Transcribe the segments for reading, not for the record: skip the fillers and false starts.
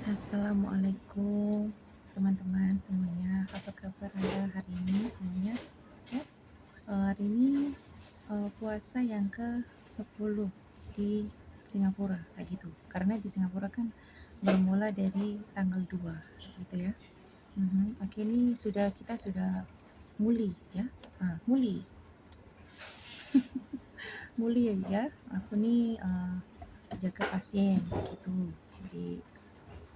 Assalamualaikum teman-teman semuanya. Apa kabar Anda hari ini semuanya? Ya, hari ini puasa yang ke-10 di Singapura kayak gitu. Karena di Singapura kan bermula dari tanggal 2 gitu ya. Oke, ini kita sudah muli ya. Muli. Muli ya. Aku nih jaga pasien kayak gitu di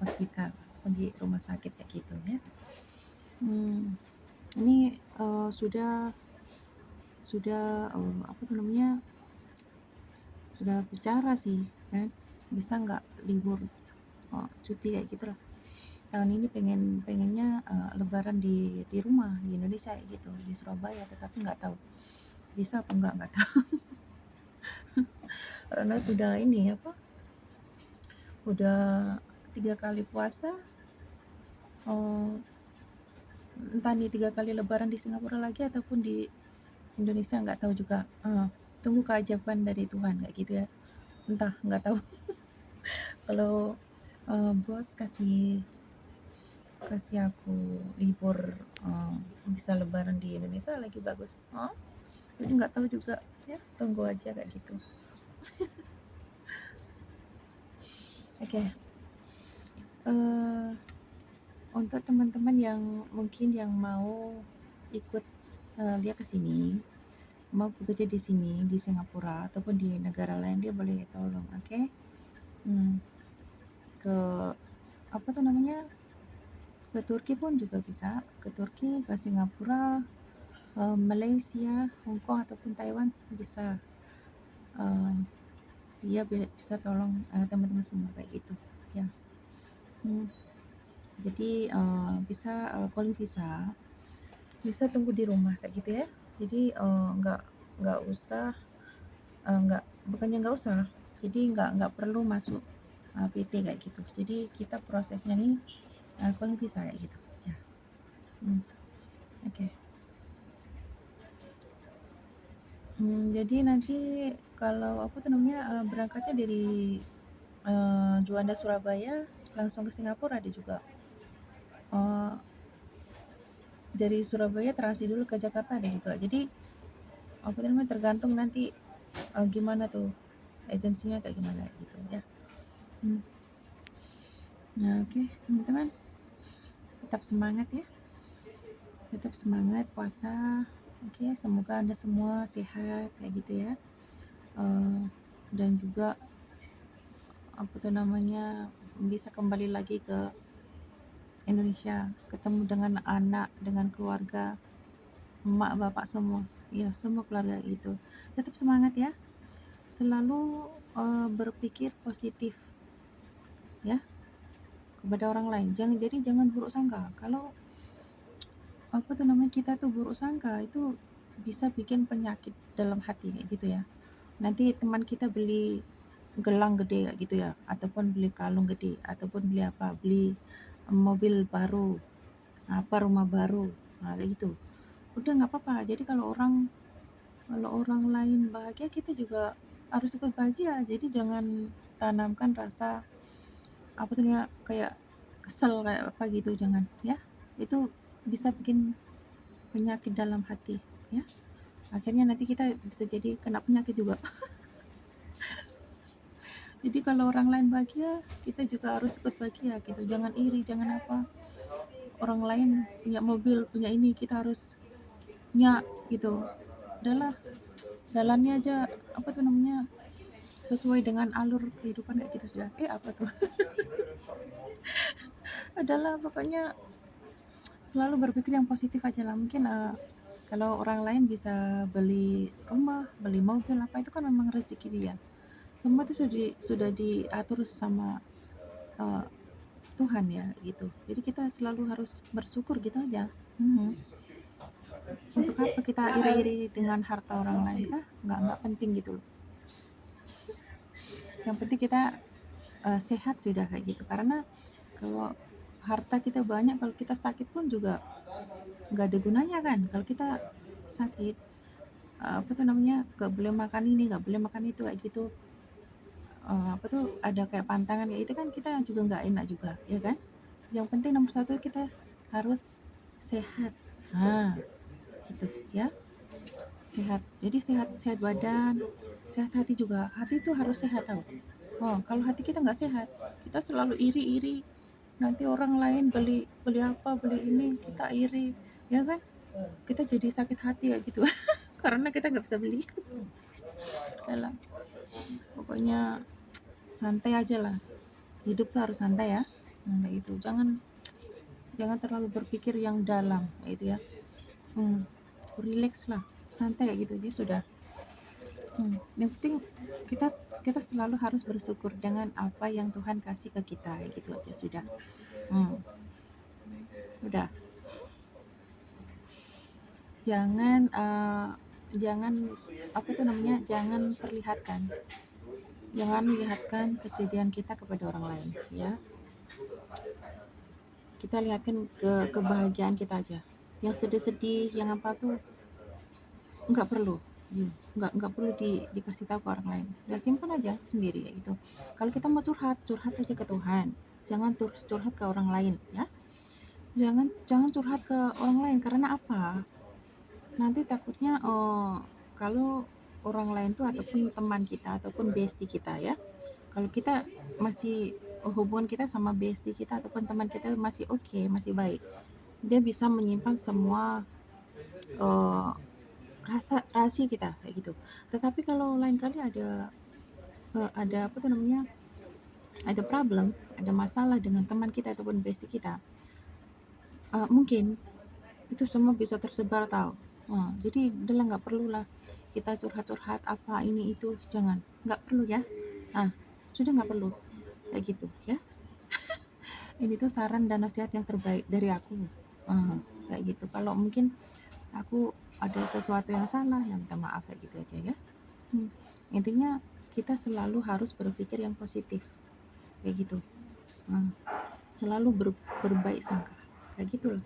hospital ataupun di rumah sakit kayak gitu ya. Ini apa tuh namanya, sudah bicara sih kan, bisa nggak libur, cuti kayak gitu lah. Tahun ini pengennya lebaran di rumah di Indonesia kayak gitu, di Surabaya, tetapi nggak tahu bisa apa nggak tahu. Karena sudah ini apa, udah 3 kali puasa, eee, entah nih 3 kali lebaran di Singapura lagi ataupun di Indonesia nggak tahu juga, tunggu keajaiban dari Tuhan kayak gitu ya, entah nggak tahu. Kalau bos kasih kasih aku libur, bisa lebaran di Indonesia lagi bagus, jadi nggak tahu juga ya, tunggu aja kayak gitu. Oke, untuk teman-teman yang mungkin yang mau ikut dia ke sini, mau bekerja di sini di Singapura ataupun di negara lain, dia boleh tolong, oke? Ke apa tuh namanya, ke Turki pun juga bisa, ke Turki, ke Singapura, Malaysia, Hong Kong ataupun Taiwan bisa. Dia bisa tolong teman-teman semua kayak gitu ya. Jadi bisa calling visa, bisa tunggu di rumah kayak gitu ya. Jadi nggak usah, bukannya nggak usah, jadi nggak perlu masuk PT kayak gitu. Jadi kita prosesnya nih calling visa kayak gitu ya. Oke. Jadi nanti kalau apa tuh namanya, berangkatnya dari Juanda Surabaya langsung ke Singapura ada juga. Dari Surabaya transit dulu ke Jakarta ada juga. Jadi apa namanya, tergantung nanti gimana tuh agensinya kayak gimana gitu ya. Nah, oke, teman-teman, tetap semangat ya. Tetap semangat puasa. Oke, semoga Anda semua sehat kayak gitu ya. Dan juga apa tuh namanya, bisa kembali lagi ke Indonesia, ketemu dengan anak, dengan keluarga, emak, bapak semua. Ya, semua keluarga gitu. Tetap semangat ya. Selalu berpikir positif ya kepada orang lain. Jangan buruk sangka. Kalau apa tuh namanya, kita tuh buruk sangka itu bisa bikin penyakit dalam hati kayak gitu ya. Nanti teman kita beli gelang gede kayak gitu ya, ataupun beli kalung gede, ataupun beli mobil baru, rumah baru, kayak gitu. Udah nggak apa-apa. Jadi kalau orang lain bahagia, kita juga harus ikut bahagia. Jadi jangan tanamkan rasa apa tuh ya, kayak kesel kayak apa gitu, jangan ya. Itu bisa bikin penyakit dalam hati ya. Akhirnya nanti kita bisa jadi kena penyakit juga. Jadi kalau orang lain bahagia, kita juga harus ikut bahagia gitu. Jangan iri, jangan apa. Orang lain punya mobil, punya ini, kita harus punya gitu. Udahlah, jalannya aja apa tuh namanya, sesuai dengan alur kehidupan kayak gitu sudah. Apa tuh? Adalah pokoknya selalu berpikir yang positif aja lah. Mungkin kalau orang lain bisa beli rumah, beli mobil apa, itu kan memang rezeki dia. Semua itu sudah diatur sama Tuhan ya gitu. Jadi kita selalu harus bersyukur gitu aja. Untuk apa kita iri-iri dengan harta orang lain kah? Nggak penting gitu loh. Yang penting kita sehat sudah kayak gitu. Karena kalau harta kita banyak, kalau kita sakit pun juga nggak ada gunanya kan. Kalau kita sakit, apa tuh namanya, nggak boleh makan ini, nggak boleh makan itu kayak gitu, apa tuh, ada kayak pantangan kayak itu kan kita juga nggak enak juga, ya kan? Yang penting nomor satu kita harus sehat. Nah, gitu ya, sehat. Jadi sehat sehat badan, sehat hati juga. Hati itu harus sehat tau. Oh, kalau hati kita nggak sehat, kita selalu iri-iri. Nanti orang lain beli beli apa, beli ini, kita iri, ya kan? Kita jadi sakit hati kayak gitu. Karena kita nggak bisa beli. Dalam, pokoknya santai aja lah. Hidup tuh harus santai ya. Kayak gitu. Jangan jangan terlalu berpikir yang dalam, kayak itu ya. Relax lah, santai kayak gitu aja sudah. Yang penting kita kita selalu harus bersyukur dengan apa yang Tuhan kasih ke kita, kayak gitu aja sudah. Udah. Jangan jangan apa tuh namanya? Jangan lihatkan kesedihan kita kepada orang lain, ya. Kita lihatkan kebahagiaan kita aja. Yang sedih-sedih, yang apa tuh nggak perlu. Nggak perlu dikasih tahu ke orang lain. Ya simpan aja sendiri kayak gitu. Kalau kita mau curhat, curhat aja ke Tuhan. Jangan curhat ke orang lain, ya. Jangan jangan curhat ke orang lain karena apa? Nanti takutnya kalau orang lain tuh ataupun teman kita ataupun bestie kita ya. Kalau kita masih hubungan kita sama bestie kita ataupun teman kita masih oke, masih baik. Dia bisa menyimpan semua eh, rahasia kita kayak gitu. Tetapi kalau lain kali ada apa tuh namanya? Ada problem, ada masalah dengan teman kita ataupun bestie kita. Mungkin itu semua bisa tersebar tahu. Jadi udahlah nggak perlu lah kita curhat-curhat apa ini itu, jangan, nggak perlu ya. Sudah nggak perlu kayak gitu ya. Ini tuh saran dan nasihat yang terbaik dari aku. Kayak gitu. Kalau mungkin aku ada sesuatu yang salah, ya minta maaf kayak gitu aja ya. Intinya kita selalu harus berpikir yang positif kayak gitu. Selalu berbaik sangka kayak gitu loh.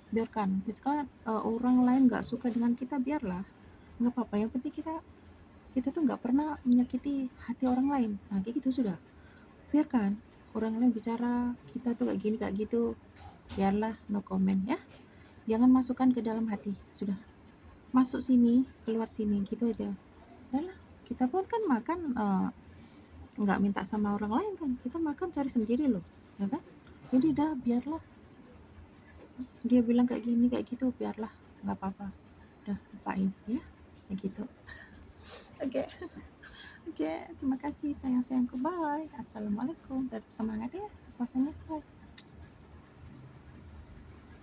Biarkan misalkan orang lain nggak suka dengan kita, biarlah, nggak apa-apa, yang penting kita tuh nggak pernah menyakiti hati orang lain. Kayak gitu sudah. Biarkan orang lain bicara kita tuh kayak gini kayak gitu, biarlah, no comment ya. Jangan masukkan ke dalam hati, sudah. Masuk sini keluar sini gitu aja. Udahlah, kita pun kan makan nggak minta sama orang lain kan, kita makan cari sendiri loh, ya kan? Jadi dah, biarlah dia bilang kayak gini kayak gitu, biarlah, nggak apa-apa, udah lupain ya, kayak gitu. Oke. Oke, terima kasih sayang-sayangku, bye. Assalamualaikum, tetap semangat ya puasanya, bye.